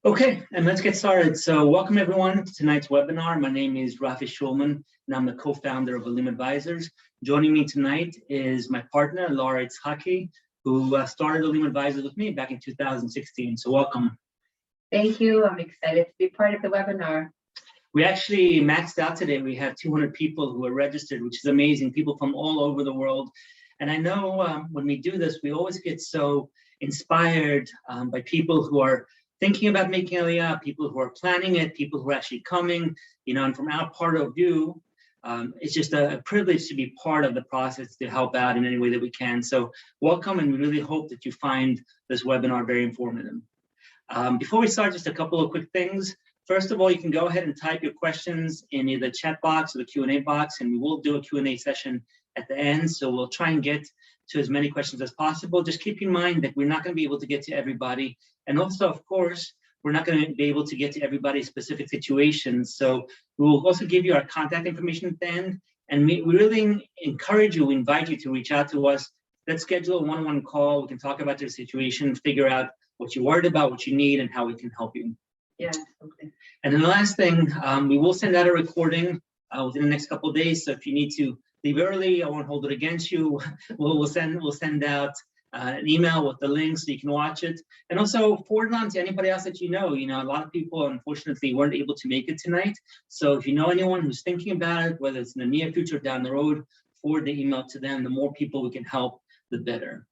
Okay, and let's get started. So welcome everyone to tonight's webinar. My name is Rafi Shulman, and I'm the co-founder of Olim Advisors. Joining me tonight is my partner, Laura Itzhaki, who started Olim Advisors with me back in 2016. So welcome. Thank you. I'm excited to be part of the webinar. We actually maxed out today. We have 200 people who are registered, which is amazing, people from all over the world. And I know when we do this, we always get so inspired by people who are thinking about making Aliyah, people who are planning it, people who are actually coming, and from our part of view, it's just a privilege to be part of the process to help out in any way that we can. So welcome, and we really hope that you find this webinar very informative. Before we start, just a couple of quick things. First of all, you can go ahead and type your questions in either the chat box or the Q&A box, and we will do a Q&A session at the end. So we'll try and get to as many questions as possible. Just keep in mind that we're not going to be able to get to everybody. And also, of course, we're not going to be able to get to everybody's specific situations. So we will also give you our contact information at the end. And we really encourage you, invite you to reach out to us. Let's schedule a one-on-one call. We can talk about your situation, figure out what you're worried about, what you need, and how we can help you. Yeah, okay. And then the last thing, we will send out a recording within the next couple of days. So if you need to leave early, I won't hold it against you. We'll send out an email with the link so you can watch it, and also forward it on to anybody else that you know. A lot of people unfortunately weren't able to make it tonight. So if you know anyone who's thinking about it, whether it's in the near future or down the road, forward the email to them. The more people we can help, the better.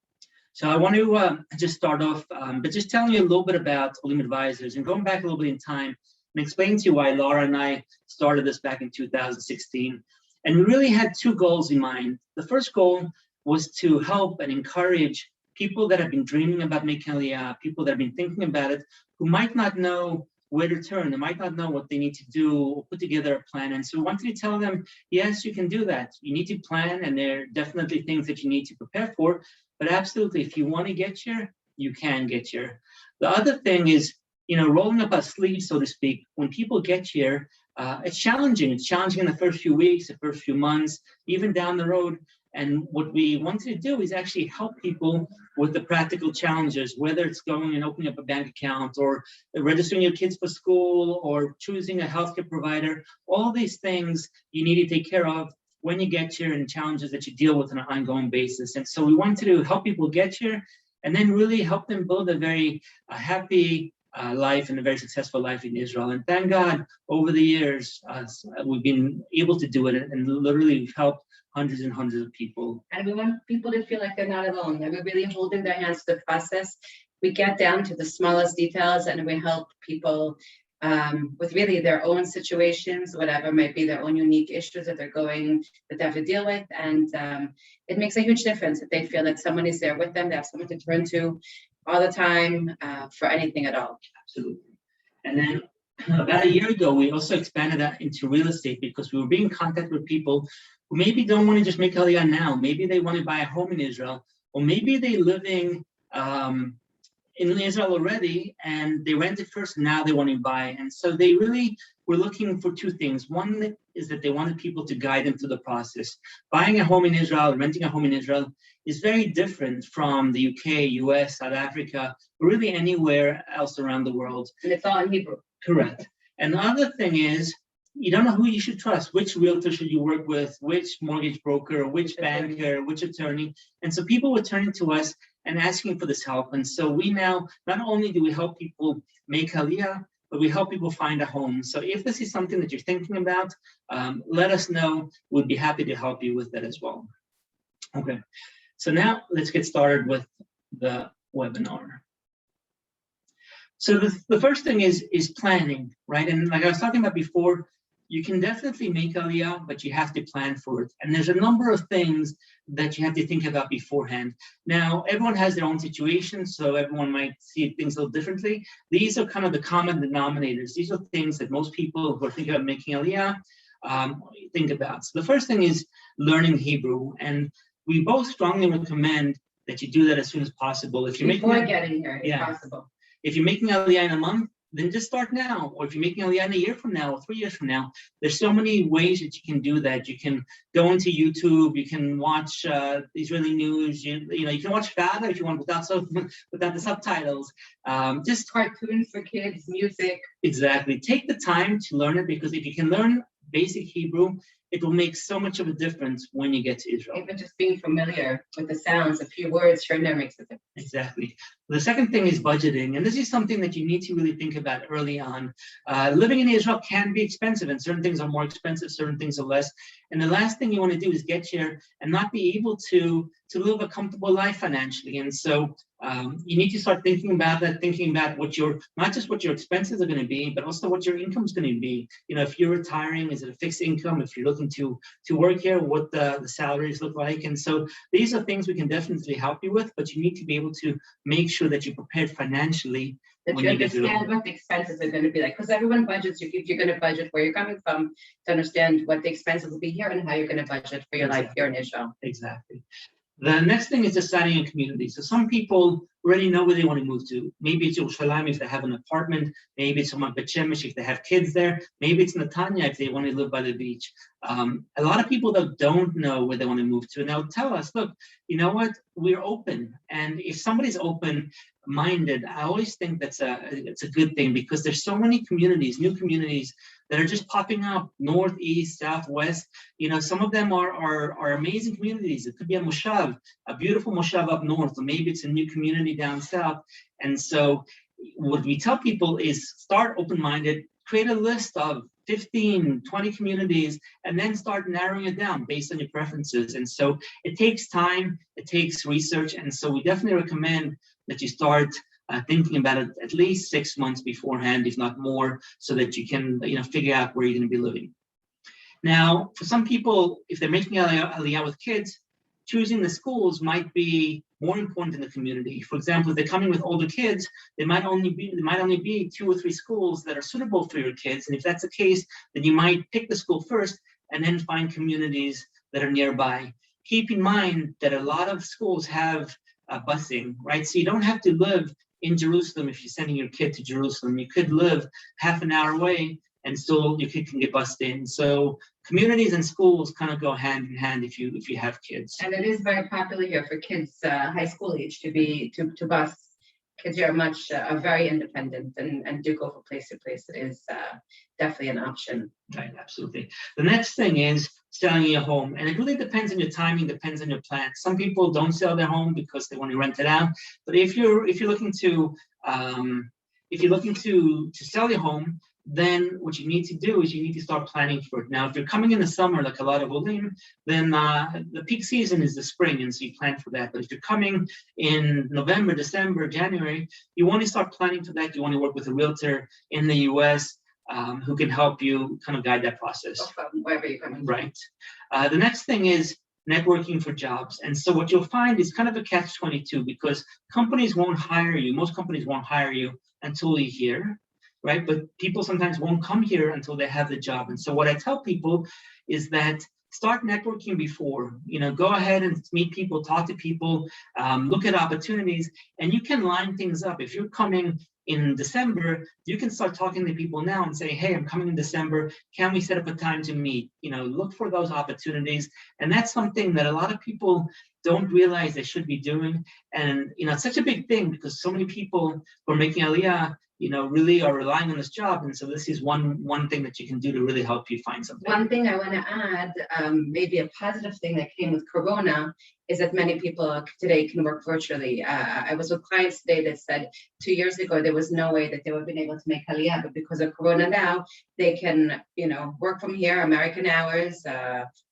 So I want to just start off, but just telling you a little bit about Olim Advisors and going back a little bit in time and explain to you why Laura and I started this back in 2016. And we really had two goals in mind. The first goal was to help and encourage people that have been dreaming about making Aliyah, people that have been thinking about it, who might not know where to turn, they might not know what they need to do or put together a plan. And so we wanted to tell them, yes, you can do that. You need to plan, and there are definitely things that you need to prepare for, but absolutely, if you want to get here, you can get here. The other thing is, rolling up our sleeves, so to speak. When people get here, it's challenging. It's challenging in the first few weeks, the first few months, even down the road. And what we wanted to do is actually help people with the practical challenges, whether it's going and opening up a bank account or registering your kids for school or choosing a healthcare provider. All these things you need to take care of when you get here, and challenges that you deal with on an ongoing basis. And so we wanted to help people get here and then really help them build a very happy life and a very successful life in Israel. And thank God, over the years, we've been able to do it, and literally we've helped hundreds and hundreds of people. And we want people to feel like they're not alone, that we're really holding their hands to the process. We get down to the smallest details, and we help people with really their own situations, whatever might be their own unique issues that they have to deal with. And it makes a huge difference that they feel that someone is there with them, they have someone to turn to all the time for anything at all. Absolutely. And then about a year ago, we also expanded that into real estate, because we were being in contact with people who maybe don't want to just make Aliyah now. Maybe they want to buy a home in Israel, or maybe they're living in Israel already and they rented first, and now they want to buy. And so they really were looking for two things. One is that they wanted people to guide them through the process. Buying a home in Israel, renting a home in Israel is very different from the UK, US, South Africa, or really anywhere else around the world. And it's all in Hebrew. Correct. And the other thing is, you don't know who you should trust. Which realtor should you work with? Which mortgage broker? Which banker? Which attorney? And so people were turning to us and asking for this help. And so we now, not only do we help people make Aliyah, but we help people find a home. So if this is something that you're thinking about, let us know. We'd be happy to help you with that as well. Okay. So now let's get started with the webinar. So the first thing is planning, right? And like I was talking about before, you can definitely make Aliyah, but you have to plan for it. And there's a number of things that you have to think about beforehand. Now, everyone has their own situation, so everyone might see things a little differently. These are kind of the common denominators. These are things that most people who are thinking about making Aliyah think about. So the first thing is learning Hebrew. And we both strongly recommend that you do that as soon as possible. If you're before getting here, if possible. If you're making Aliyah in a month, then just start now. Or if you're making Aliyah in a year from now or 3 years from now, there's so many ways that you can do that. You can go into YouTube, you can watch Israeli news, you can watch Fada if you want without the subtitles. Just cartoons for kids, music. Exactly. Take the time to learn it, because if you can learn basic Hebrew, it will make so much of a difference when you get to Israel. Even just being familiar with the sounds, a few words here and there makes a difference. Exactly. The second thing is budgeting. And this is something that you need to really think about early on. Living in Israel can be expensive, and certain things are more expensive, certain things are less. And the last thing you want to do is get here and not be able to live a comfortable life financially. And so you need to start thinking about that, thinking about not just what your expenses are going to be, but also what your income is going to be. If you're retiring, is it a fixed income? If you're looking to work here, what the salaries look like. And so these are things we can definitely help you with, but you need to be able to make sure that you're prepared financially. That you understand what the expenses are going to be like, because everyone budgets. If you're going to budget where you're coming from, to understand what the expenses will be here and how you're going to budget for your life here in Israel. Exactly. The next thing is deciding a community. So some people already know where they want to move to. Maybe it's Yerushalayim if they have an apartment. Maybe it's Ramat Bet Shemesh if they have kids there. Maybe it's Netanya if they want to live by the beach. A lot of people that don't know where they want to move to, and they'll tell us, look, you know what? We're open. And if somebody's open-minded, I always think it's a good thing, because there's so many communities, new communities, that are just popping up, north, east, south, west. Some of them are amazing communities. It could be a moshav, a beautiful moshav up north, or maybe it's a new community down south. And so what we tell people is start open-minded, create a list of 15, 20 communities, and then start narrowing it down based on your preferences. And so it takes time, it takes research. And so we definitely recommend that you start thinking about it at least 6 months beforehand, if not more, so that you can figure out where you're going to be living. Now, for some people, if they're making Aliyah with kids, choosing the schools might be more important in the community. For example, if they're coming with older kids, there might only be 2 or 3 schools that are suitable for your kids. And if that's the case, then you might pick the school first and then find communities that are nearby. Keep in mind that a lot of schools have busing, right? So you don't have to live in Jerusalem if you're sending your kid to Jerusalem. You could live half an hour away and still your kid can get bused in. So communities and schools kind of go hand in hand if you have kids. And it is very popular here for kids high school age to bus. Kids here are very independent and do go from place to place. It is definitely an option. Right, absolutely. The next thing is selling your home, and it really depends on your timing, depends on your plan. Some people don't sell their home because they want to rent it out. But if you're looking to sell your home, then what you need to do is you need to start planning for it. Now, if you're coming in the summer, like a lot of Olim, then the peak season is the spring, and so you plan for that. But if you're coming in November, December, January, you want to start planning for that. You want to work with a realtor in the U.S. Who can help you kind of guide that process. Wherever you're coming from. Right. The next thing is networking for jobs. And so what you'll find is kind of a catch-22, because companies won't hire you. Most companies won't hire you until you're here. Right? But people sometimes won't come here until they have the job. And so what I tell people is that start networking before, go ahead and meet people, talk to people, look at opportunities, and you can line things up. If you're coming in December, you can start talking to people now and say, hey, I'm coming in December. Can we set up a time to meet? Look for those opportunities. And that's something that a lot of people don't realize they should be doing. And, it's such a big thing because so many people who are making Aliyah, really are relying on this job. And so this is one thing that you can do to really help you find something. One thing I want to add, maybe a positive thing that came with Corona, is that many people today can work virtually. I was with clients today that said 2 years ago, there was no way that they would have been able to make Aliyah, but because of Corona now, they can, work from here, American hours,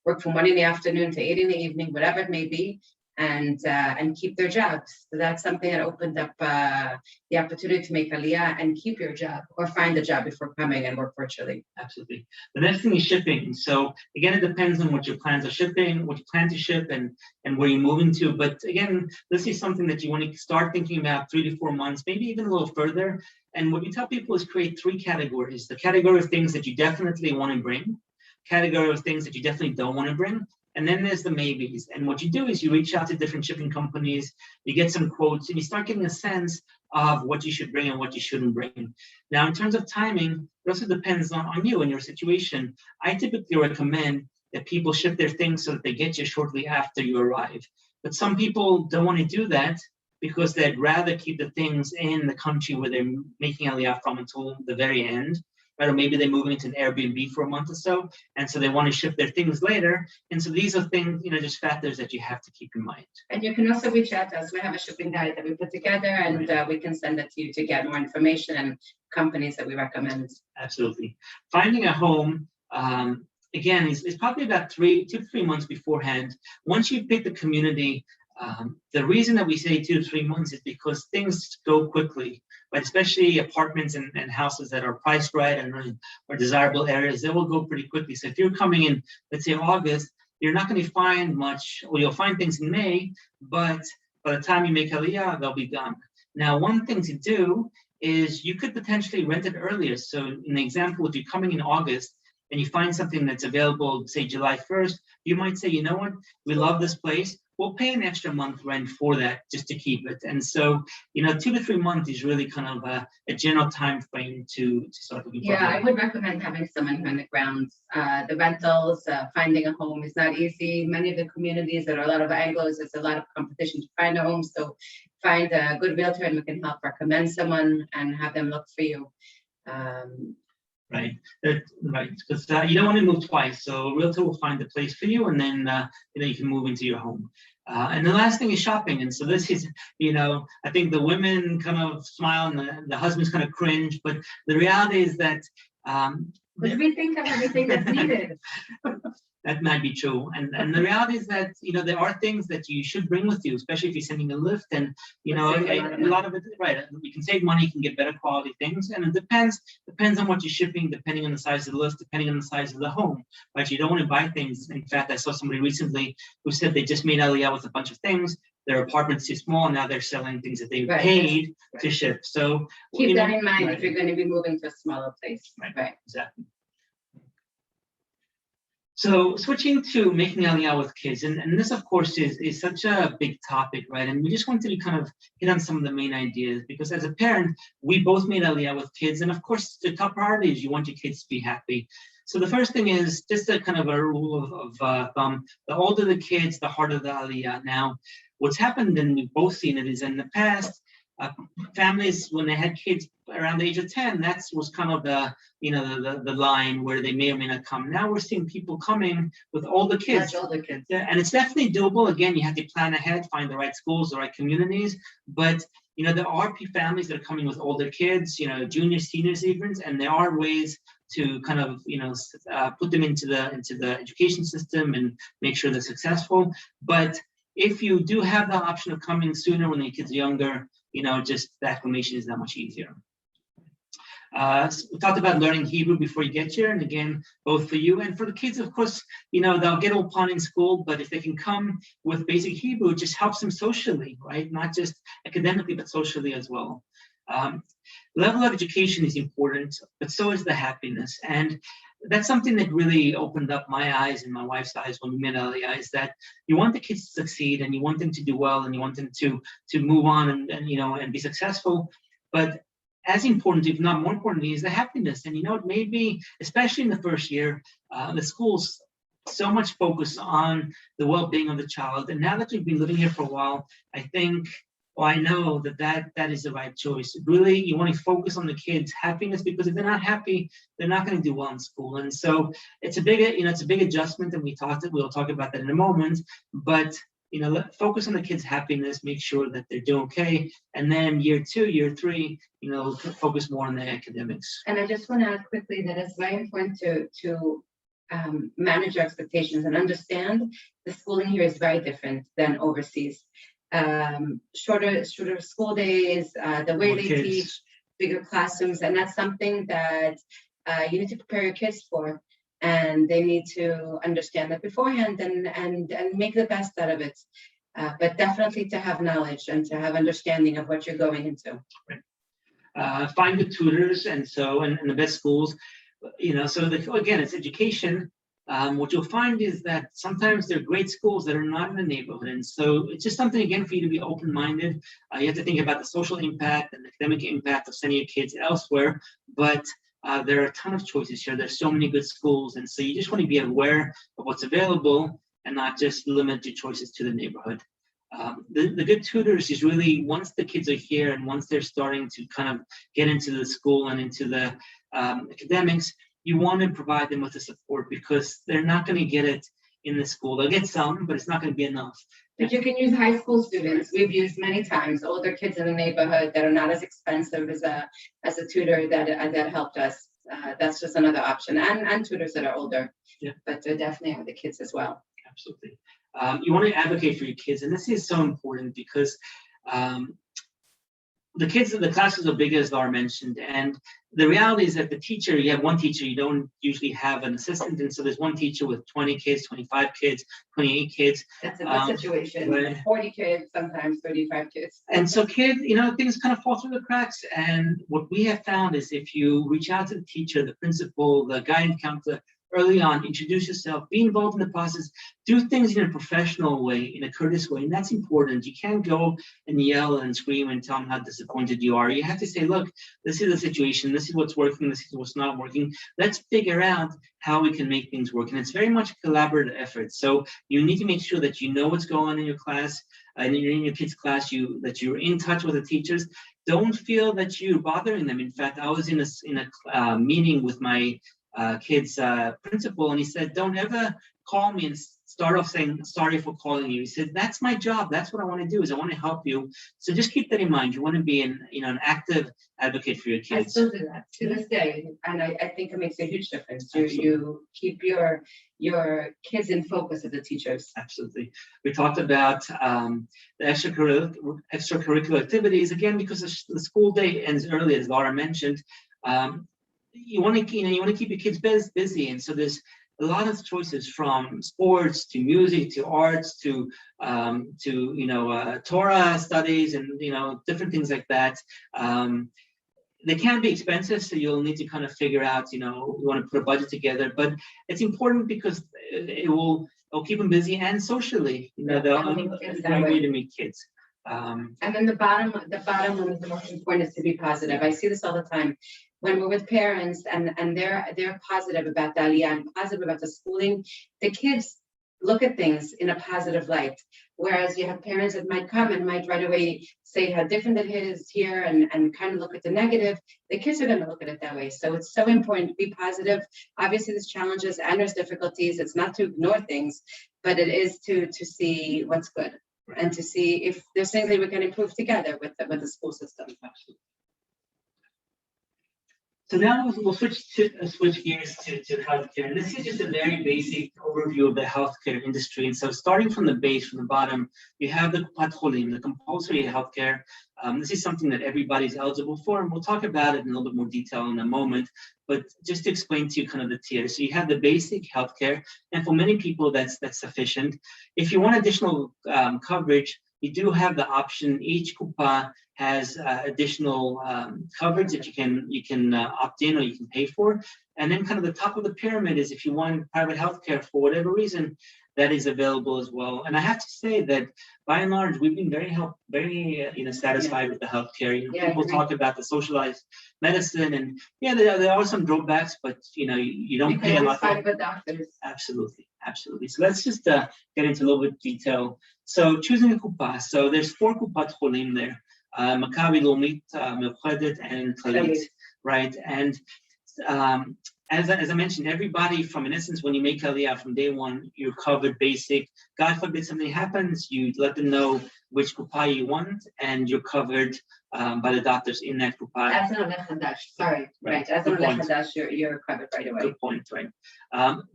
work from 1 in the afternoon to 8 in the evening, whatever it may be, and keep their jobs. So that's something that opened up the opportunity to make Aliyah and keep your job or find a job before coming and work virtually. Absolutely. The next thing is shipping. So again, it depends on what your plans are shipping, what you plan to ship, and where you're moving to. But again, this is something that you want to start thinking about 3 to 4 months, maybe even a little further. And what we tell people is create 3 categories. The category of things that you definitely want to bring, category of things that you definitely don't want to bring, and then there's the maybes. And what you do is you reach out to different shipping companies, you get some quotes, and you start getting a sense of what you should bring and what you shouldn't bring. Now, in terms of timing, it also depends on you and your situation. I typically recommend that people ship their things so that they get you shortly after you arrive. But some people don't want to do that because they'd rather keep the things in the country where they're making Aliyah from until the very end, right? Or maybe they're moving into an Airbnb for a month or so, and so they want to ship their things later. And so these are things, just factors that you have to keep in mind. And you can also reach out to us. We have a shipping guide that we put together, and we can send it to you to get more information and companies that we recommend. Absolutely. Finding a home, again, is probably about 2 to 3 months beforehand. Once you pick the community, the reason that we say 2 to 3 months is because things go quickly, but especially apartments and houses that are priced right and are desirable areas, they will go pretty quickly. So if you're coming in, let's say August, you're not going to find much, or you'll find things in May, but by the time you make Aliyah, they'll be gone. Now, one thing to do is you could potentially rent it earlier. So in the example, if you're coming in August, and you find something that's available, say July 1st, you might say, you know what, we love this place. We'll pay an extra month rent for that just to keep it. And so, 2 to 3 months is really kind of a general time frame to start looking for. Yeah, I would recommend having someone on the ground. The rentals, finding a home is not easy. Many of the communities, there are a lot of Anglos, there's a lot of competition to find a home. So find a good realtor and we can help recommend someone and have them look for you. Right, because you don't want to move twice. So a realtor will find the place for you, and then you can move into your home. And the last thing is shopping. And so this is, I think the women kind of smile and the husbands kind of cringe, but the reality is that what do we think of everything that's needed? That might be true. And the reality is that, there are things that you should bring with you, especially if you're sending a lift. And, a lot of it, right, you can save money, you can get better quality things. And it depends on what you're shipping, depending on the size of the lift, depending on the size of the home, right? You don't want to buy things. In fact, I saw somebody recently who said they just made Aliyah with a bunch of things. Their apartment's too small, and now they're selling things that they paid to ship. So keep that in mind if you're going to be moving to a smaller place. Right. Exactly. So switching to making Aliyah with kids, and this, of course, is such a big topic, right? And we just wanted to kind of hit on some of the main ideas, because as a parent, we both made Aliyah with kids. And of course, the top priority is you want your kids to be happy. So the first thing is just a kind of a rule of thumb. The older the kids, the harder the Aliyah. Now, what's happened, and we've both seen it, is in the past, families, when they had kids around the age of 10, that was kind of the line where they may or may not come. Now we're seeing people coming with older kids. Much older kids. Yeah, and it's definitely doable. Again, you have to plan ahead, find the right schools, the right communities. But there are families that are coming with older kids, juniors, seniors, even, and there are ways to kind of put them into the education system and make sure they're successful. But if you do have the option of coming sooner when the kids are younger, just the acclimation is that much easier. We talked about learning Hebrew before you get here, and again, both for you and for the kids, of course, they'll get Ulpan in school, but if they can come with basic Hebrew, it just helps them socially, right? Not just academically, but socially as well. Level of education is important, but so is the happiness. And that's something that really opened up my eyes and my wife's eyes when we met Aliyah, is that you want the kids to succeed and you want them to do well and you want them to move on and be successful. But as important, if not more importantly, is the happiness. And it may be, especially in the first year, the schools so much focus on the well-being of the child. And now that we've been living here for a while, I know that is the right choice. Really, you want to focus on the kids' happiness, because if they're not happy, they're not going to do well in school. And so it's a big adjustment, and we'll talk about that in a moment. But focus on the kids' happiness, make sure that they're doing okay, and then year 2, year 3, focus more on the academics. And I just want to add quickly that it's very important to manage your expectations and understand the schooling here is very different than overseas. Shorter school days, the way they teach, bigger classrooms, and that's something that you need to prepare your kids for, and they need to understand that beforehand and make the best out of it. But definitely to have knowledge and to have understanding of what you're going into. Right. Find good tutors, and the best schools. So again, it's education. what you'll find is that sometimes there are great schools that are not in the neighborhood. And so it's just something, again, for you to be open-minded. You have to think about the social impact and academic impact of sending your kids elsewhere. But there are a ton of choices here. There's so many good schools. And so you just want to be aware of what's available and not just limit your choices to the neighborhood. The good tutors is really, once the kids are here and once they're starting to kind of get into the school and into the academics, you want to provide them with the support because they're not going to get it in the school. They'll get some, but it's not going to be enough. But you can use high school students. We've used many times older kids in the neighborhood that are not as expensive as a tutor that helped us. That's just another option, and tutors that are older. Yeah. But they definitely have the kids as well. Absolutely. You want to advocate for your kids, and this is so important because the classes are big, as Laura mentioned, and the reality is that the teacher, you have one teacher, you don't usually have an assistant, and so there's one teacher with 20 kids, 25 kids, 28 kids. That's a good situation. Right. 40 kids, sometimes 35 kids. And so things kind of fall through the cracks, and what we have found is if you reach out to the teacher, the principal, the guidance counselor, early on, introduce yourself, be involved in the process, do things in a professional way, in a courteous way, and that's important. You can't go and yell and scream and tell them how disappointed you are. You have to say, look, this is the situation, this is what's working, this is what's not working. Let's figure out how we can make things work. And it's very much a collaborative effort. So you need to make sure that you know what's going on in your class, and in your kids' class, that you're in touch with the teachers. Don't feel that you're bothering them. In fact, I was in a meeting with my kid's principal, and he said, don't ever call me and start off saying, sorry for calling you. He said, that's my job. That's what I want to do, is I want to help you. So just keep that in mind. You want to be an active advocate for your kids. I still do that to this day, and I think it makes a huge difference. You keep your kids in focus as the teachers. Absolutely. We talked about the extracurricular activities, again, because the school day ends early, as Laura mentioned. You want to keep your kids busy, and so there's a lot of choices, from sports to music to arts to Torah studies and different things like that. They can be expensive, so you'll need to kind of figure out, you want to put a budget together, but it's important because it'll keep them busy and socially. They'll way to meet kids. And then the bottom one is the most important, is to be positive. I see this all the time when we're with parents and they're positive about the Aliyah and positive about the schooling. The kids look at things in a positive light, whereas you have parents that might come and might right away say how different it is here and kind of look at the negative. The kids are going to look at it that way. So it's so important to be positive. Obviously there's challenges and there's difficulties. It's not to ignore things, but it is to see what's good and to see if there's things that we can improve together with the school system. Absolutely. So now we'll switch gears to healthcare. And this is just a very basic overview of the healthcare industry. And so starting from the base, from the bottom, you have the Kupat Cholim, the compulsory healthcare. This is something that everybody's eligible for, and we'll talk about it in a little bit more detail in a moment. But just to explain to you kind of the tiers. So you have the basic healthcare, and for many people that's sufficient. If you want additional coverage, you do have the option. Each kupa has additional coverage that you can opt in or you can pay for. And then kind of the top of the pyramid is if you want private healthcare for whatever reason, that is available as well. And I have to say that by and large, we've been very satisfied with the healthcare. People talk about the socialized medicine, and there are some drawbacks, but you don't pay a lot. Private doctors. Absolutely. So let's just get into a little bit of detail. So choosing a kupa. So there's 4 kupat cholim there. Maccabi, Leumit, Me'uchedet, and Clalit, right? And as I mentioned, everybody, from in essence, when you make Aliyah from day one, you're covered basic. God forbid something happens, you let them know which kupa you want, and you're covered by the doctors in that kupa. As an Oleh Hadash, sorry, right? As an Oleh Hadash, you're covered right away. Good point, right?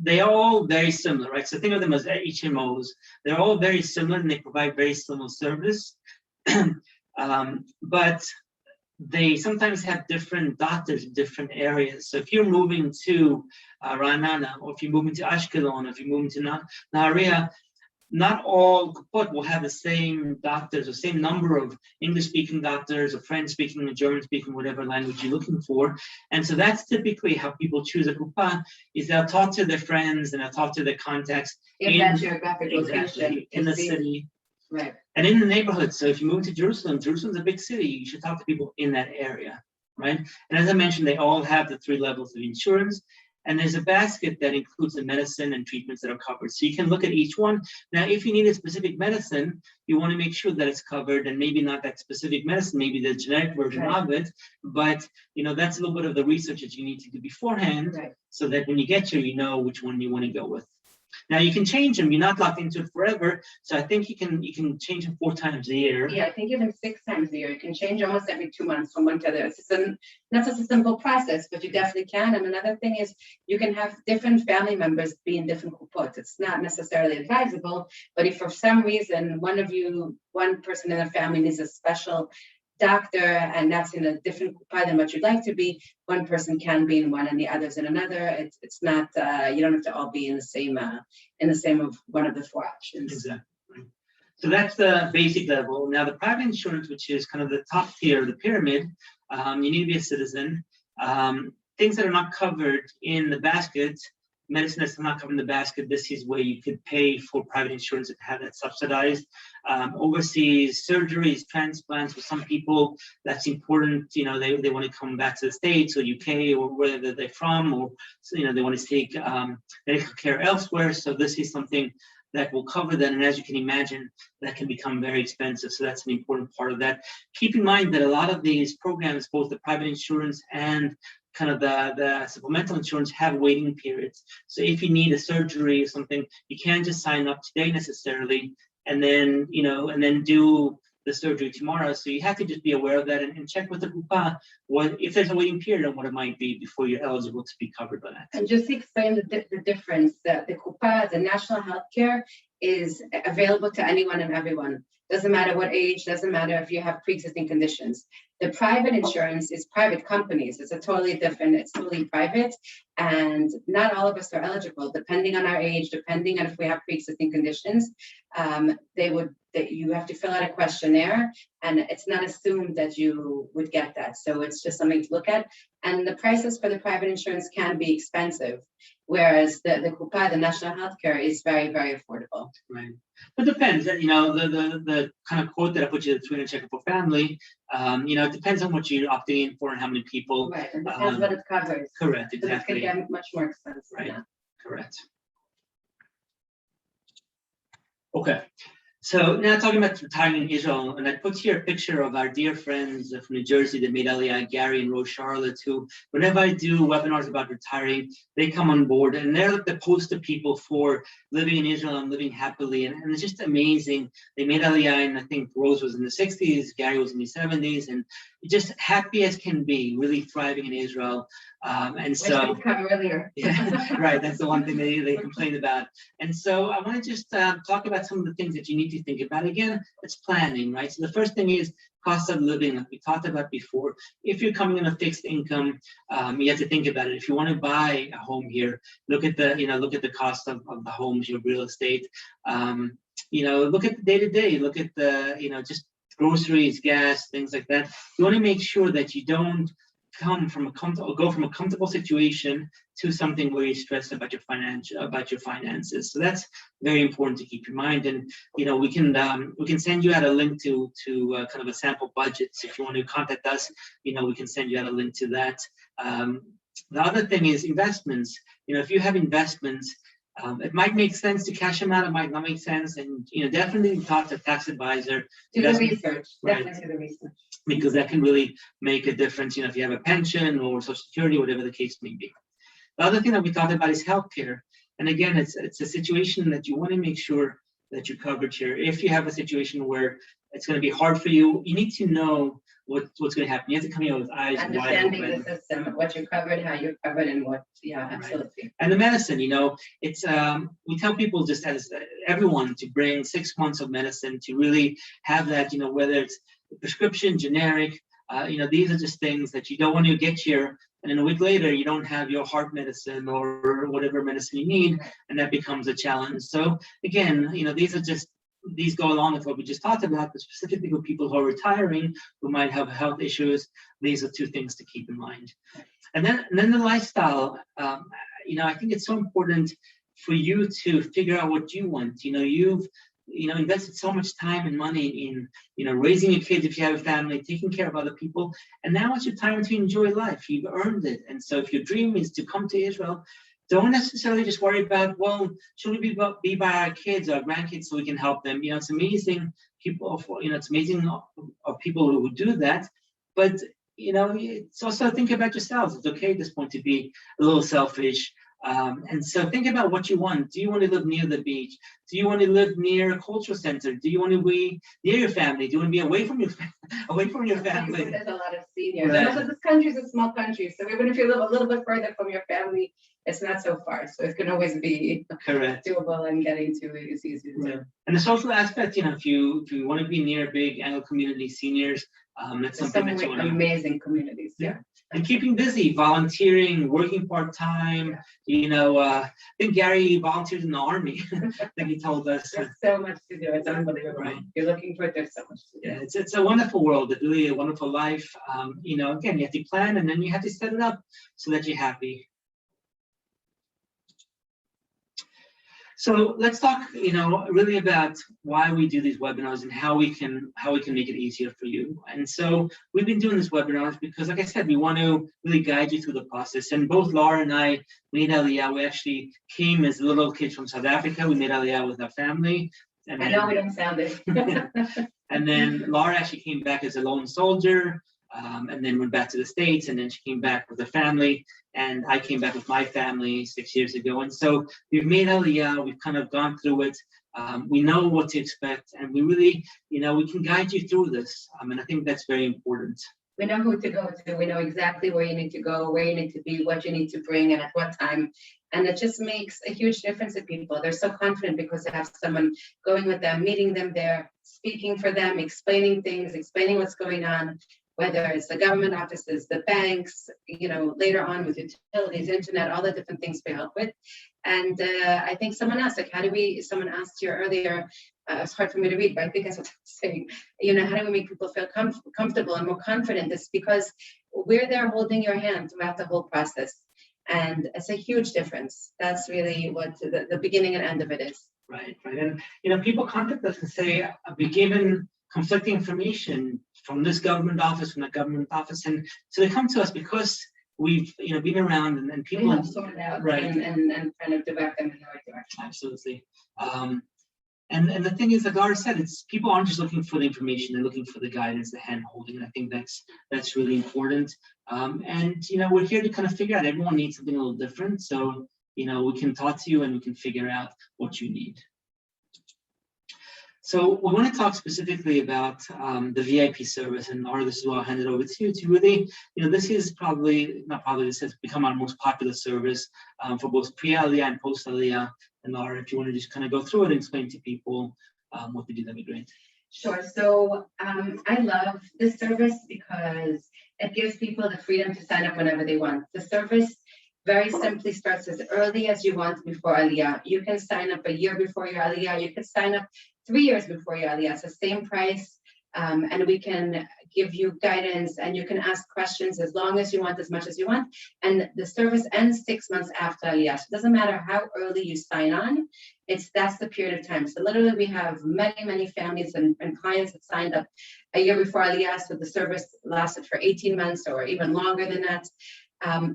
They are all very similar, right? So think of them as HMOs. They're all very similar, and they provide very similar service. But they sometimes have different doctors in different areas. So if you're moving to Ra'anana, or if you're moving to Ashkelon, or if you're moving to Nahariya, not all kupot will have the same doctors, the same number of English-speaking doctors or French-speaking or German-speaking, whatever language you're looking for. And so that's typically how people choose a kupa, is they'll talk to their friends and they'll talk to their contacts in that geographic exactly, location. in the city. Right. And in the neighborhood. So if you move to Jerusalem, Jerusalem's a big city, you should talk to people in that area, right? And as I mentioned, they all have the 3 levels of insurance. And there's a basket that includes the medicine and treatments that are covered. So you can look at each one. Now, if you need a specific medicine, you want to make sure that it's covered, and maybe not that specific medicine, maybe the generic version of it. But, that's a little bit of the research that you need to do beforehand, so that when you get here, you know which one you want to go with. Now you can change them. You're not locked into it forever. So I think you can change them 4 times a year. Yeah, I think even 6 times a year. You can change almost every 2 months from one to the other. It's not such a simple process, but you definitely can. And another thing is you can have different family members be in different kupot. It's not necessarily advisable, but if for some reason one person in the family needs a special doctor and that's in a different kupa than what you'd like to be, one person can be in one and the other's in another. It's not you don't have to all be in the same of one of the 4 options. Exactly. So that's the basic level. Now the private insurance, which is kind of the top tier of the pyramid, you need to be a citizen. Things that are not covered in the basket, medicine that's not covered in the basket, this is where you could pay for private insurance and have that subsidized. Overseas surgeries, transplants, for some people, that's important. They want to come back to the States or UK or wherever they're from, or they want to take medical care elsewhere. So this is something that will cover that. And as you can imagine, that can become very expensive. So that's an important part of that. Keep in mind that a lot of these programs, both the private insurance and kind of the supplemental insurance, have waiting periods. So if you need a surgery or something, you can't just sign up today necessarily and then do the surgery tomorrow. So you have to just be aware of that and check with the kupa if there's a waiting period on what it might be before you're eligible to be covered by that. And just to explain the difference, that the kupa, the national health care, is available to anyone and everyone. Doesn't matter what age, doesn't matter if you have pre-existing conditions. The private insurance is private companies. It's totally private, and not all of us are eligible, depending on our age, depending on if we have pre-existing conditions. You have to fill out a questionnaire, and it's not assumed that you would get that. So it's just something to look at. And the prices for the private insurance can be expensive, whereas the kupa, the national health care, is very, very affordable. Right. It depends. The kind of quote that I put you, the 300 shekel per family, it depends on what you're opting in for and how many people. Right, and depends what it covers. Correct, exactly. It can get much more expensive. Right, now. Correct. Okay. So now talking about retiring in Israel, and I put here a picture of our dear friends from New Jersey that made Aliyah, Gary and Rose Charlotte, who, whenever I do webinars about retiring, they come on board, and they're like the poster people for living in Israel and living happily, and it's just amazing. They made Aliyah, and I think Rose was in the 60s, Gary was in the 70s, and just happy as can be, really thriving in Israel. And so, come earlier. Yeah, right. That's the one thing they complain about. And so I want to just talk about some of the things that you need to think about. Again, it's planning, right? So the first thing is cost of living, like we talked about before. If you're coming on a fixed income, you have to think about it. If you want to buy a home here, look at the cost of the homes, your real estate. Look at the day-to-day. Look at the just groceries, gas, things like that. You want to make sure that you don't go from a comfortable situation to something where you're stressed about your finances. So that's very important to keep in mind. And we can send you out a link to kind of a sample budget. So if you want to contact us, we can send you out a link to that. The other thing is investments. If you have investments, it might make sense to cash them out. It might not make sense, and definitely talk to a tax advisor. Do the research. Right. Definitely do the research. Because that can really make a difference. If you have a pension or Social Security, whatever the case may be. The other thing that we talked about is healthcare, and again, it's a situation that you want to make sure that you're covered here. If you have a situation where it's going to be hard for you, you need to know what's going to happen. You have to come in with eyes wide open. Understanding the system, what you're covered, how you're covered, and what. Yeah, absolutely. Right. And the medicine, it's we tell people, just as everyone, to bring 6 months of medicine to really have that. Whether it's prescription, generic. These are just things that you don't want to get here and then a week later you don't have your heart medicine or whatever medicine you need, and that becomes a challenge. So again, these go along with what we just talked about, but specifically for people who are retiring, who might have health issues, these are two things to keep in mind. And then the lifestyle, I think it's so important for you to figure out what you want. You've invested so much time and money in, raising your kids if you have a family, taking care of other people, and now it's your time to enjoy life. You've earned it. And so if your dream is to come to Israel, don't necessarily just worry about, well, should we be by our kids or grandkids so we can help them? It's amazing it's amazing of people who do that, but it's also think about yourselves. It's okay at this point to be a little selfish. And so think about what you want. Do you want to live near the beach? Do you want to live near a cultural center? Do you want to be near your family? Do you want to be away from your family? There's a lot of seniors. Right. And also this country is a small country. So even if you live a little bit further from your family, it's not so far. So it can always be correct, doable, and getting to it is easy to do. Right. And the social aspect, if you want to be near big Anglo community seniors, that's something that you want to. Amazing communities, yeah. And keeping busy, volunteering, working part-time. I think Gary volunteered in the Army. I think he told us. There's so much to do. It's unbelievable. Right. You're looking for it. There's so much to do. Yeah, it's a wonderful world. It's really a wonderful life. Again, you have to plan, and then you have to set it up so that you're happy. So let's talk, really about why we do these webinars and how we can make it easier for you. And so we've been doing these webinars because, like I said, we want to really guide you through the process. And both Laura and I made Aliyah. We actually came as little kids from South Africa. We made Aliyah with our family. And I know we don't sound it. And then Laura actually came back as a lone soldier. And then went back to the States, and then she came back with her family, and I came back with my family 6 years ago. And so we've made Aliyah, we've kind of gone through it. We know what to expect, and we really, we can guide you through this. And I think that's very important. We know who to go to. We know exactly where you need to go, where you need to be, what you need to bring, and at what time. And it just makes a huge difference to people. They're so confident because they have someone going with them, meeting them there, speaking for them, explaining things, explaining what's going on, whether it's the government offices, the banks, later on with utilities, internet, all the different things we help with. And I think someone asked, someone asked you earlier, it's hard for me to read, but I think that's what I'm saying. How do we make people feel comfortable and more confident? It's because we're there holding your hand throughout the whole process. And it's a huge difference. That's really what the beginning and end of it is. Right. And, people contact us and say, I've been given conflicting information from this government office, from that government office. And so they come to us because we've, been around and people have sorted out, right, and kind of direct them in the right direction. Absolutely. And the thing is, like Laura said, it's people aren't just looking for the information, they're looking for the guidance, the hand holding. And I think that's really important. And we're here to kind of figure out, everyone needs something a little different. So, we can talk to you and we can figure out what you need. So we want to talk specifically about the VIP service, and Laura, this is what I'll hand it over to you to really, this is this has become our most popular service for both pre-Aliyah and post-Aliyah. And Laura, if you want to just kind of go through it and explain to people what they do, that'd be great. Sure. So I love this service because it gives people the freedom to sign up whenever they want. The service very simply starts as early as you want before Aliyah. You can sign up a year before your Aliyah. You can sign up 3 years before your Aliyah. It's the same price. And we can give you guidance, and you can ask questions as long as you want, as much as you want. And the service ends 6 months after Aliyah. So it doesn't matter how early you sign on, that's the period of time. So literally we have many, many families and clients that signed up a year before Aliyah. So the service lasted for 18 months or even longer than that.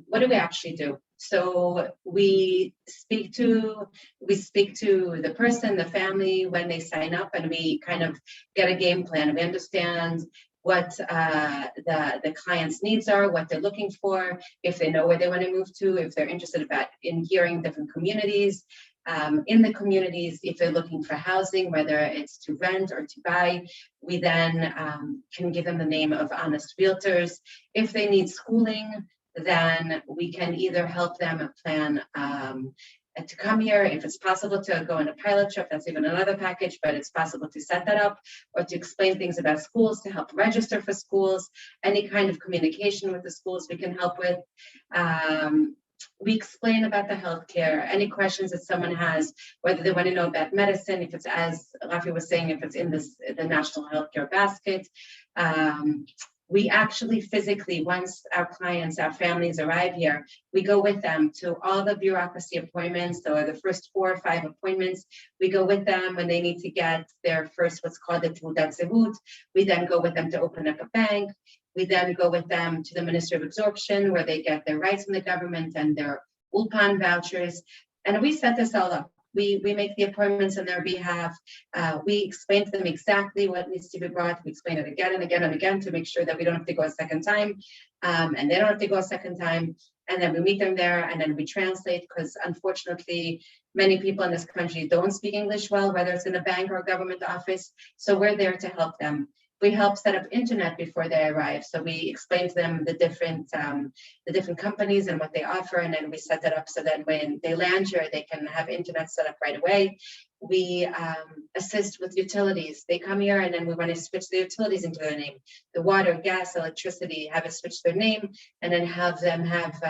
What do we actually do? So we speak to the person, the family when they sign up, and we kind of get a game plan. We understand what the client's needs are, what they're looking for, if they know where they want to move to, if they're interested in hearing different communities. In the communities, if they're looking for housing, whether it's to rent or to buy, we then can give them the name of honest realtors. If they need schooling, then we can either help them plan to come here. If it's possible to go on a pilot trip, that's even another package, but it's possible to set that up, or to explain things about schools, to help register for schools, any kind of communication with the schools we can help with. We explain about the healthcare, any questions that someone has, whether they want to know about medicine, if it's, as Rafi was saying, if it's in the national healthcare basket. We actually physically, once our clients, our families arrive here, we go with them to all the bureaucracy appointments, or the first 4 or 5 appointments. We go with them when they need to get their first, what's called the Teudat Zehut. We then go with them to open up a bank. We then go with them to the Ministry of Absorption, where they get their rights from the government and their Ulpan vouchers. And we set this all up. We make the appointments on their behalf. We explain to them exactly what needs to be brought. We explain it again and again and again to make sure that we don't have to go a second time, and they don't have to go a second time. And then we meet them there, and then we translate, because unfortunately, many people in this country don't speak English well, whether it's in a bank or a government office. So we're there to help them. We help set up internet before they arrive. So we explain to them the different companies and what they offer, and then we set that up so that when they land here, they can have internet set up right away. We assist with utilities. They come here, and then we want to switch the utilities into their name. The water, gas, electricity, have it switch their name, and then have them have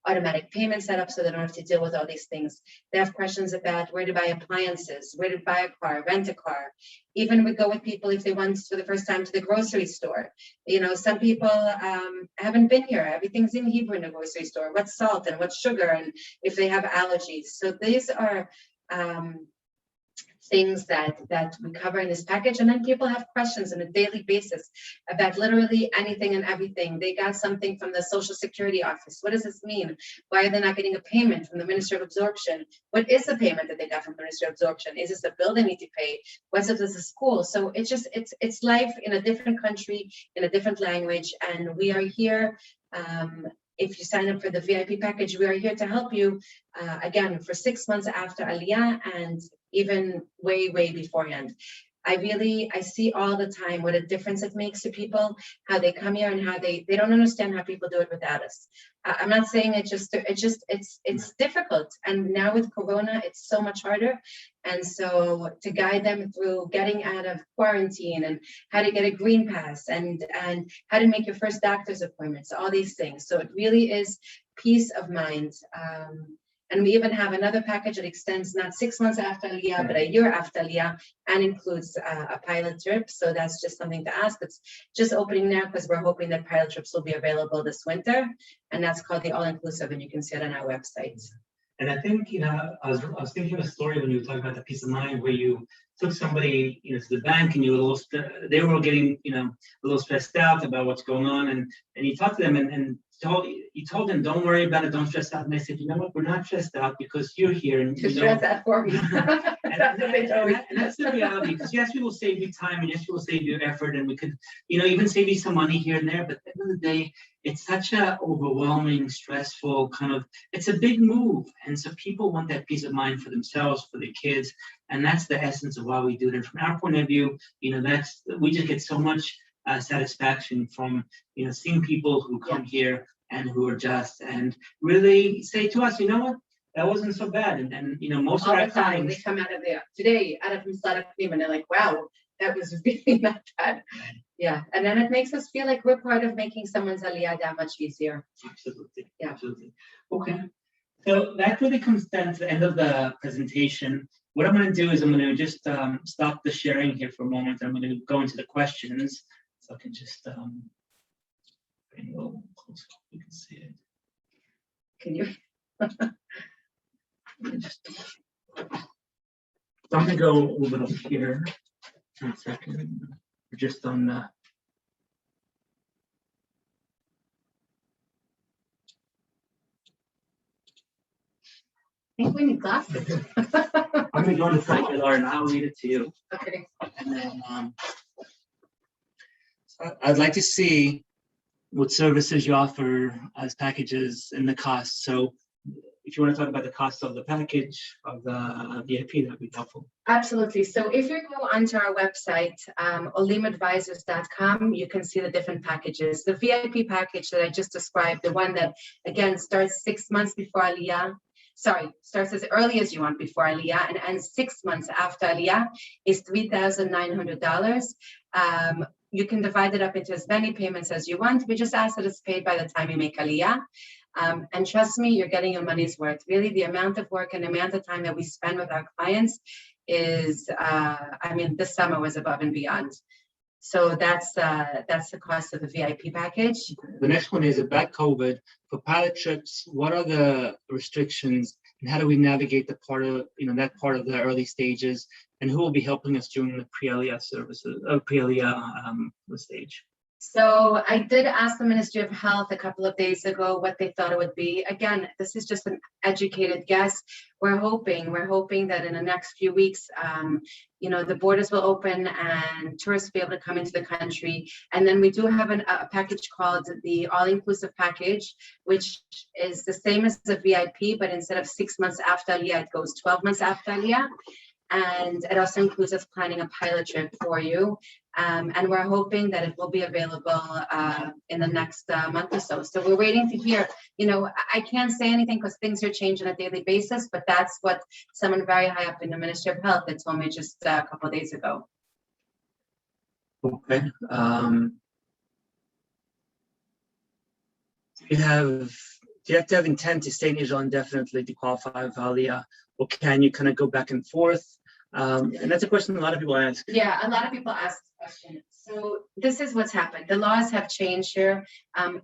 automatic payment set up so they don't have to deal with all these things. They have questions about where to buy appliances, where to buy a car, rent a car. Even we go with people if they want for the first time to the grocery store. You know, some people haven't been here. Everything's in Hebrew in the grocery store. What's salt and what's sugar, and if they have allergies. So these are things that we cover in this package. And then people have questions on a daily basis about literally anything and everything. They got something from the Social Security office. What does this mean? Why are they not getting a payment from the Ministry of Absorption? What is the payment that they got from the Ministry of Absorption? Is this a bill they need to pay? What's if this is school? So it's just, it's life in a different country, in a different language. And we are here. If you sign up for the VIP package, we are here to help you, again, for 6 months after Aliyah, and even way beforehand. I see all the time what a difference it makes to people, how they come here and how they don't understand how people do it without us. I'm not saying it's difficult. And now with Corona, it's so much harder. And so to guide them through getting out of quarantine, and how to get a green pass, and how to make your first doctor's appointments, all these things. So it really is peace of mind. And we even have another package that extends not 6 months after Aliyah, but a year after Aliyah, and includes a pilot trip. So that's just something to ask. It's just opening now because we're hoping that pilot trips will be available this winter. And that's called the All-Inclusive, and you can see it on our website. And I think, I was thinking of a story when you were talking about the peace of mind, where you took somebody, to the bank, and you were they were getting, a little stressed out about what's going on, and you talked to them and you told them, don't worry about it, don't stress out. And they said, you know what, we're not stressed out because you're here. And to stress that for me. and that's the reality, because yes, we will save you time, and yes, we will save you effort, and we could, even save you some money here and there. But at the end of the day, it's such a overwhelming, stressful it's a big move. And so people want that peace of mind for themselves, for their kids. And that's the essence of why we do it. And from our point of view, we just get so much satisfaction from, seeing people who come here and who are just, and really say to us, you know what, that wasn't so bad. And most all of our the time clients, they come out of there today, out of Kadima, and they're like, wow, that was really not bad. Yeah, and then it makes us feel like we're part of making someone's Aliyah that much easier. Absolutely. Yeah. Absolutely. Okay. So that really comes down to the end of the presentation. What I'm going to do is I'm going to just stop the sharing here for a moment. I'm going to go into the questions. So I can just bring it a little closer. You can see it. Can you? So I'm going to go a little bit over here. 1 second. We're just on the. I think we need glasses. I'm going to go to Secular, and I'll read it to you. Okay. And then so I'd like to see what services you offer as packages and the cost. So if you want to talk about the cost of the package of the VIP, that'd be helpful. Absolutely. So if you go onto our website, olimadvisors.com, you can see the different packages. The VIP package that I just described, the one that, again, starts 6 months before Aliyah, starts as early as you want before Aliyah and ends 6 months after Aliyah is $3,900. You can divide it up into as many payments as you want. We just ask that it's paid by the time you make Aliyah. And trust me, you're getting your money's worth. Really, the amount of work and the amount of time that we spend with our clients is, this summer was above and beyond. So that's the cost of the VIP package. The next one is about COVID. For pilot trips, what are the restrictions and how do we navigate the part of, that part of the early stages, and who will be helping us during the pre-Aliyah services, pre-Aliyah stage? So I did ask the Ministry of Health a couple of days ago what they thought it would be. Again, this is just an educated guess. We're hoping that in the next few weeks, the borders will open and tourists will be able to come into the country. And then we do have a package called the all-inclusive package, which is the same as the VIP, but instead of 6 months after Aliyah, it goes 12 months after Aliyah. And it also includes us planning a pilot trip for you. And we're hoping that it will be available in the next month or so. So we're waiting to hear. I can't say anything because things are changing on a daily basis, but that's what someone very high up in the Ministry of Health had told me just a couple of days ago. Okay. Do you have to have intent to stay in Israel indefinitely to qualify for Aliyah, or can you kind of go back and forth? And that's a question a lot of people ask. Yeah, a lot of people ask this question. So this is what's happened. The laws have changed here.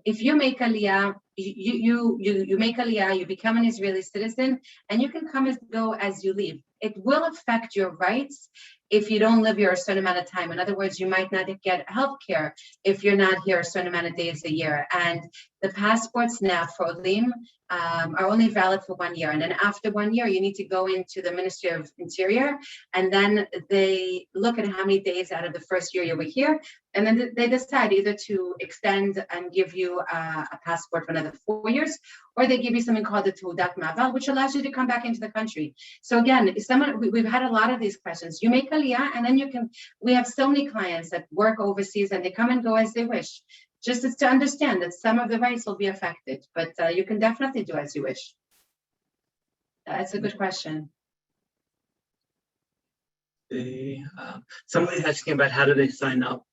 If you make Aliyah, you make Aliyah, you become an Israeli citizen, and you can come and go as you leave. It will affect your rights if you don't live here a certain amount of time. In other words, you might not get health care if you're not here a certain amount of days a year. And the passports now for Olim are only valid for 1 year. And then after 1 year, you need to go into the Ministry of Interior, and then they look at how many days out of the first year you were here. And then they decide either to extend and give you a passport for another 4 years, or they give you something called the Teudat Ma'avar, which allows you to come back into the country. So again, we've had a lot of these questions. You make Aliyah, and then we have so many clients that work overseas and they come and go as they wish. Just to understand that some of the rights will be affected, but you can definitely do as you wish. That's a good question. Somebody's asking about how do they sign up?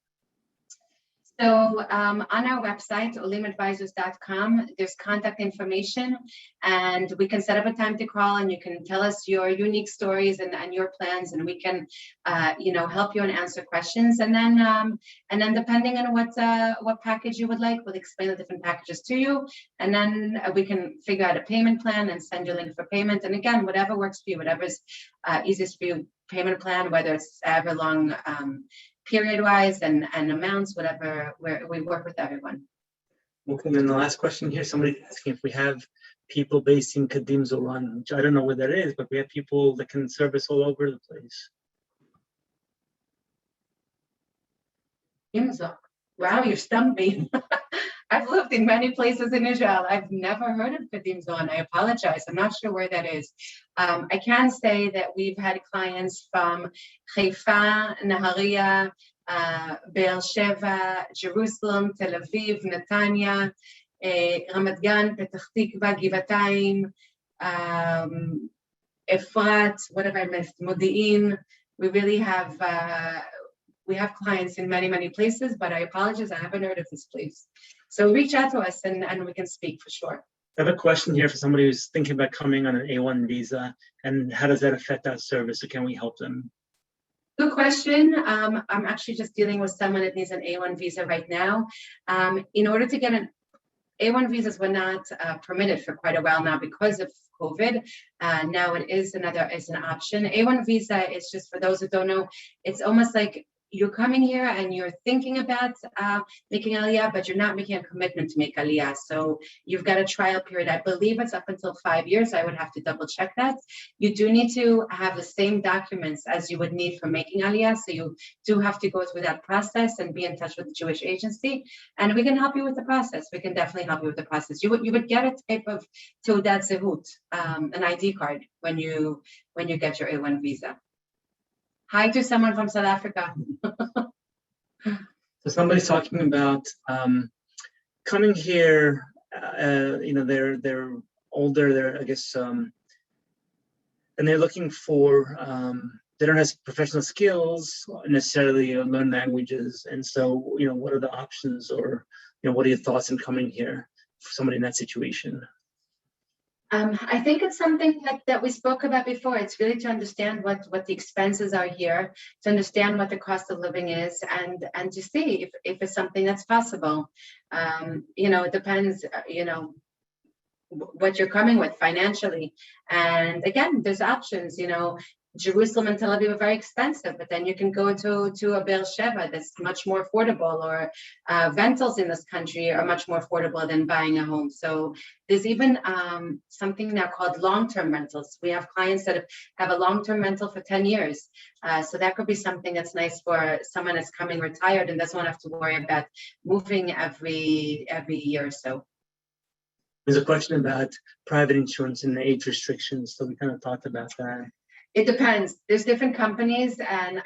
So on our website, olimadvisors.com, there's contact information, and we can set up a time to call, and you can tell us your unique stories and your plans, and we can, help you and answer questions. And then depending on what package you would like, we'll explain the different packages to you, and then we can figure out a payment plan and send you a link for payment. And again, whatever works for you, whatever's easiest for you, payment plan, whether it's ever long. Period-wise and amounts, whatever, we work with everyone. Okay, and then the last question here, somebody's asking if we have people based in Kadima, which I don't know where that is, but we have people that can service all over the place. Wow, you stumped me. I've lived in many places in Israel. I've never heard of Kadima. I apologize. I'm not sure where that is. I can say that we've had clients from Haifa, Nahariya, Be'er Sheva, Jerusalem, Tel Aviv, Netanya, Ramat Gan, Petach Tikva, Givatayim, Efrat, what have I missed? Modi'in. We really have we have clients in many, many places, but I apologize, I haven't heard of this place. So reach out to us and we can speak for sure. I have a question here for somebody who's thinking about coming on an A1 visa, and how does that affect our service? Or can we help them? Good question. I'm actually just dealing with someone that needs an A1 visa right now. In order to get an A1 visas were not permitted for quite a while now because of COVID. Now it is an option. A1 visa is just, for those who don't know, it's almost like you're coming here and you're thinking about making Aliyah, but you're not making a commitment to make Aliyah. So you've got a trial period. I believe it's up until 5 years. I would have to double check that. You do need to have the same documents as you would need for making Aliyah. So you do have to go through that process and be in touch with the Jewish agency. And we can help you with the process. We can definitely help you with the process. You would get a type of Teudat Zehut, an ID card when you get your A1 visa. Hi to someone from South Africa. So somebody's talking about coming here. They're older. They're, I guess, and they're looking for, they don't have professional skills necessarily, learn languages. And so, what are the options, or, what are your thoughts in coming here for somebody in that situation? I think it's something that we spoke about before. It's really to understand what the expenses are here, to understand what the cost of living is, and to see if it's something that's possible. It depends, what you're coming with financially. And again, there's options. Jerusalem and Tel Aviv are very expensive, but then you can go to a Beersheba that's much more affordable, or rentals in this country are much more affordable than buying a home. So there's even something now called long-term rentals. We have clients that have a long-term rental for 10 years. So that could be something that's nice for someone that's coming retired and doesn't have to worry about moving every year or so. There's a question about private insurance and the age restrictions. So we kind of talked about that. It depends. There's different companies, and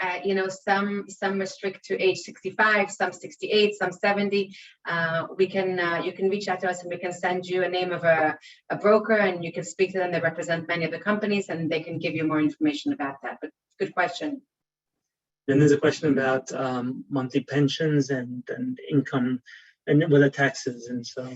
some restrict to age 65, some 68, some 70. You can reach out to us, and we can send you a name of a broker, and you can speak to them. They represent many of the companies, and they can give you more information about that. But good question. Then there's a question about monthly pensions and income, and with the taxes, and so.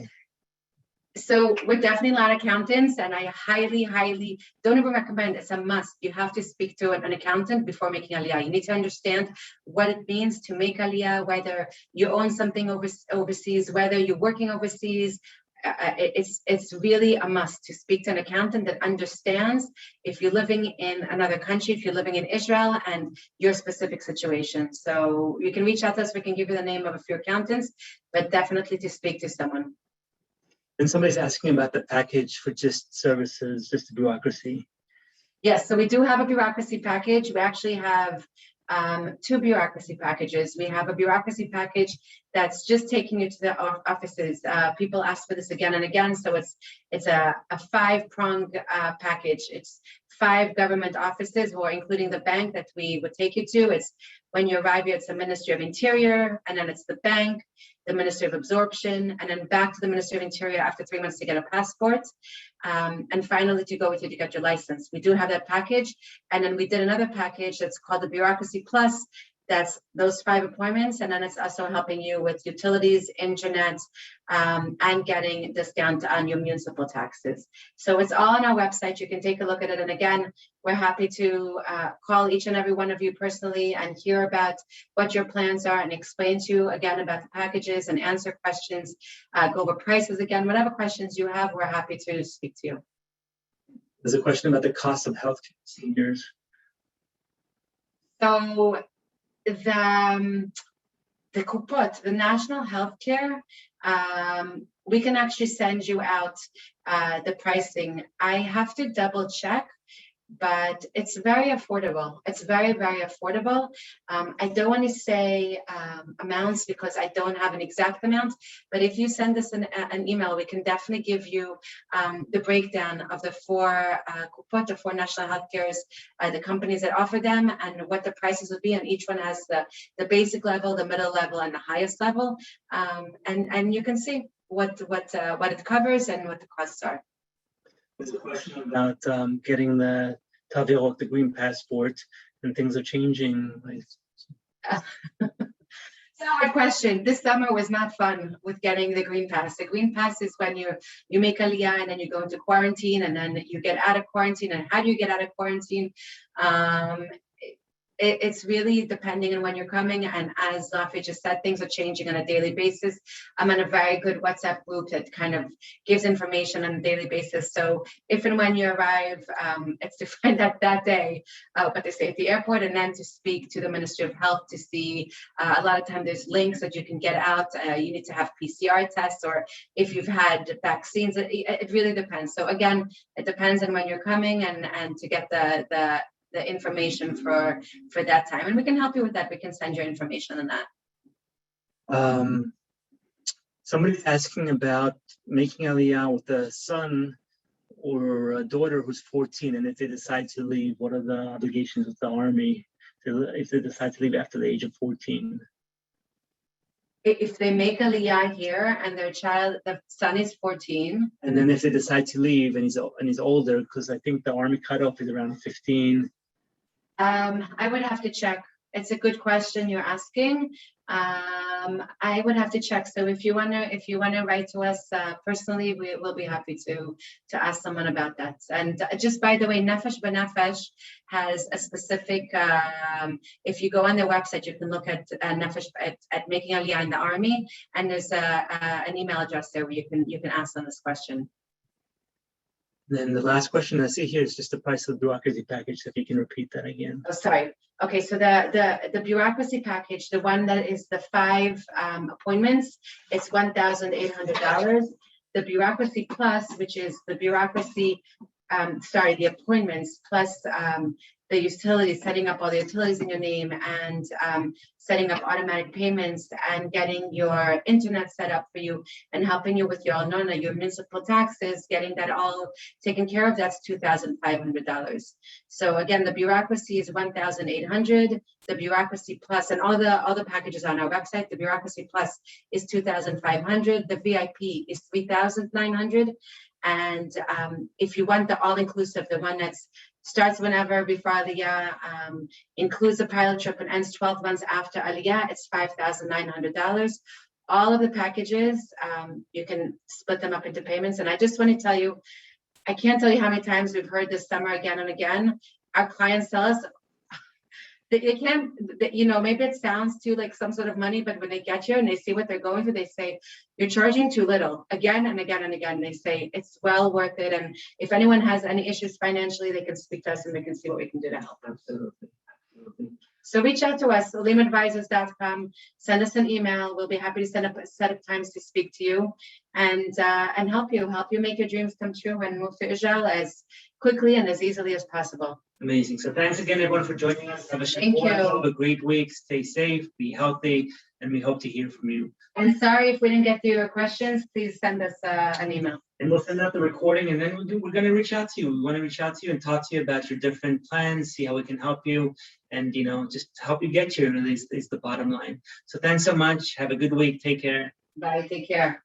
So we're definitely not accountants, and I highly, highly don't even recommend. It's a must. You have to speak to an accountant before making Aliyah. You need to understand what it means to make Aliyah, whether you own something overseas, whether you're working overseas. It's really a must to speak to an accountant that understands if you're living in another country, if you're living in Israel, and your specific situation. So you can reach out to us. We can give you the name of a few accountants, but definitely to speak to someone. And somebody's asking about the package for just services, just the bureaucracy. Yes, so we do have a bureaucracy package. We actually have two bureaucracy packages. We have a bureaucracy package that's just taking you to the offices. People ask for this again and again, so it's a 5-pronged package. It's 5 government offices, or including the bank that we would take you to. It's when you arrive here, it's the Ministry of Interior, and then it's the bank, the Ministry of Absorption, and then back to the Ministry of Interior after 3 months to get a passport. And finally, to go with you to get your license. We do have that package. And then we did another package that's called the Bureaucracy Plus. That's those 5 appointments. And then it's also helping you with utilities, internet, and getting discount on your municipal taxes. So it's all on our website. You can take a look at it. And again, we're happy to call each and every one of you personally and hear about what your plans are, and explain to you again about the packages and answer questions, go over prices again. Whatever questions you have, we're happy to speak to you. There's a question about the cost of healthcare for seniors. So the Kupot, the national healthcare, we can actually send you out the pricing. I have to double check, but it's very affordable. It's very, very affordable. I don't want to say amounts because I don't have an exact amount, but if you send us an email, we can definitely give you the breakdown of the 4 Kupot, the 4 national health cares, the companies that offer them, and what the prices would be. And each one has the basic level, the middle level, and the highest level. And you can see what it covers and what the costs are. There's a question about getting the Tav Yarok, the green passport, and things are changing. It's a hard question. This summer was not fun with getting the green pass. The green pass is when you make Aliyah and then you go into quarantine, and then you get out of quarantine. And how do you get out of quarantine? It's really depending on when you're coming. And as Rafi just said, things are changing on a daily basis. I'm in a very good WhatsApp group that kind of gives information on a daily basis. So if and when you arrive, it's to find out that day what they say at the airport, and then to speak to the Ministry of Health to see. A lot of times there's links that you can get out. You need to have PCR tests, or if you've had vaccines. It really depends. So again, it depends on when you're coming, and to get the information for that time, and we can help you with that. We can send you information on that. Somebody's asking about making Aliyah with a son or a daughter who's 14, and if they decide to leave, what are the obligations with the army if they decide to leave after the age of 14? If they make Aliyah here and their child, the son is 14. And then if they decide to leave and he's older, because I think the army cutoff is around 15. I would have to check. It's a good question you're asking. I would have to check. So if you wanna write to us personally, we will be happy to ask someone about that. And just by the way, Nefesh B'Nefesh has a specific. If you go on their website, you can look at Nefesh at making Aliyah in the army, and there's an email address there where you can ask them this question. Then the last question I see here is just the price of the bureaucracy package. If you can repeat that again. Oh, sorry. Okay, so the bureaucracy package, the one that is the 5 appointments, it's $1,800. The bureaucracy plus, which is the bureaucracy, the appointments plus the utilities, setting up all the utilities in your name, and setting up automatic payments and getting your internet set up for you and helping you with your arnona, your municipal taxes, getting that all taken care of, that's $2,500. So again, the bureaucracy is $1,800. The bureaucracy plus, and all the packages on our website, the bureaucracy plus is $2,500. The VIP is $3,900. And if you want the all-inclusive, the one that's starts whenever before Aliyah, includes a pilot trip and ends 12 months after Aliyah, it's $5,900. All of the packages, you can split them up into payments. And I just want to tell you, I can't tell you how many times we've heard this summer again and again. Our clients tell us they can't, maybe it sounds too like some sort of money, but when they get you and they see what they're going through, they say, you're charging too little, again and again and again. They say it's well worth it. And if anyone has any issues financially, they can speak to us and we can see what we can do to help. Absolutely. So reach out to us, olimadvisors.com, send us an email. We'll be happy to set up times to speak to you and help you make your dreams come true and move to Israel as quickly and as easily as possible. Amazing. So thanks again, everyone, for joining us. Thank you. Have a great week. Stay safe, be healthy, and we hope to hear from you. And sorry if we didn't get to your questions, please send us an email. And we'll send out the recording, and then we're going to reach out to you. We want to reach out to you and talk to you about your different plans, see how we can help you, and just help you get here. Is the bottom line. So thanks so much. Have a good week. Take care. Bye. Take care.